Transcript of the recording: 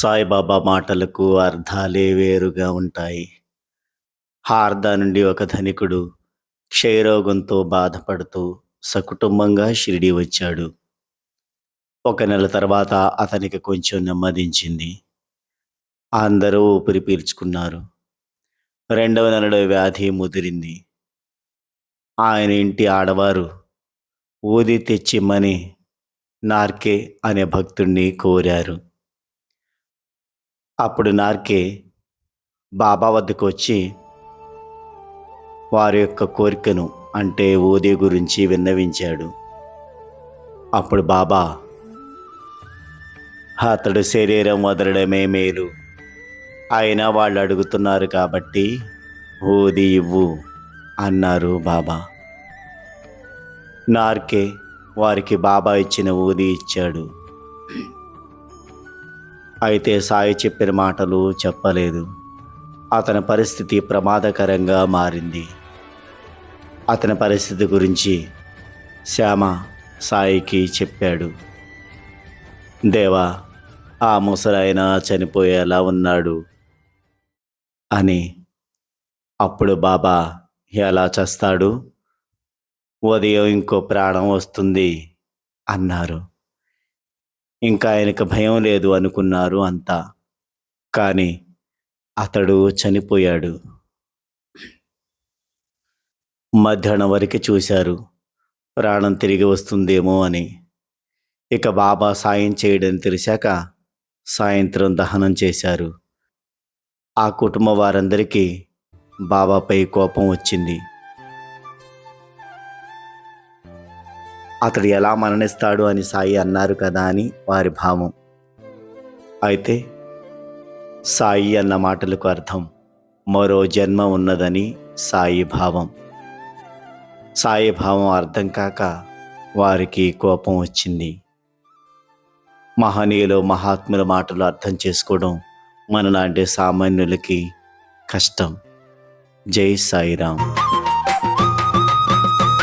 సాయిబాబా మాటలకు అర్థాలే వేరుగా ఉంటాయి. హార్దా నుండి ఒక ధనికుడు క్షయరోగంతో బాధపడుతూ సకుటుంబంగా షిరిడి వచ్చాడు. ఒక నెల తర్వాత అతనికి కొంచెం నెమ్మదించింది. అందరూ ఊపిరి పీల్చుకున్నారు. రెండవ నెలలో వ్యాధి ముదిరింది. ఆయన ఇంటి ఆడవారు ఊది తెచ్చిమ్మని నార్కే అనే భక్తుణ్ణి కోరారు. అప్పుడు నార్కే బాబా వద్దకు వచ్చి వారి యొక్క కోరికను అంటే ఊది గురించి విన్నవించాడు. అప్పుడు బాబా, అతడు శరీరం వదలడమే మేలు, అయినా వాళ్ళు అడుగుతున్నారు కాబట్టి ఊది ఇవ్వు అన్నారు బాబా. నార్కే వారికి బాబా ఇచ్చిన ఊది ఇచ్చాడు. అయితే సాయి చెప్పిన మాటలు చెప్పలేదు. అతని పరిస్థితి ప్రమాదకరంగా మారింది. అతని పరిస్థితి గురించి శ్యామ సాయికి చెప్పాడు. దేవా, ఆ ముసలాయన చనిపోయేలా ఉన్నాడు అని. అప్పుడు బాబా, ఎలా చేస్తాడు, ఉదయం ఇంకో ప్రాణం వస్తుంది అన్నారు. ఇంకా ఆయనకు భయం లేదు అనుకున్నారు అంతా. కానీ అతడు చనిపోయాడు. మధ్యాహ్నం వరకు చూశారు ప్రాణం తిరిగి వస్తుందేమో అని. ఇక బాబా సాయం చేయడని తెలిసాక సాయంత్రం దహనం చేశారు. ఆ కుటుంబ వారందరికీ బాబాపై కోపం వచ్చింది. అతడు ఎలా మరణిస్తాడు అని సాయి అన్నారు కదా అని వారి భావం. అయితే సాయి అన్న మాటలకు అర్థం మరో జన్మ ఉన్నదని సాయి భావం. సాయి భావం అర్థం కాక వారికి కోపం వచ్చింది. మహనీయులు మహాత్ముల మాటలు అర్థం చేసుకోవడం మనలాంటి సామాన్యులకి కష్టం. జై సాయిరాం.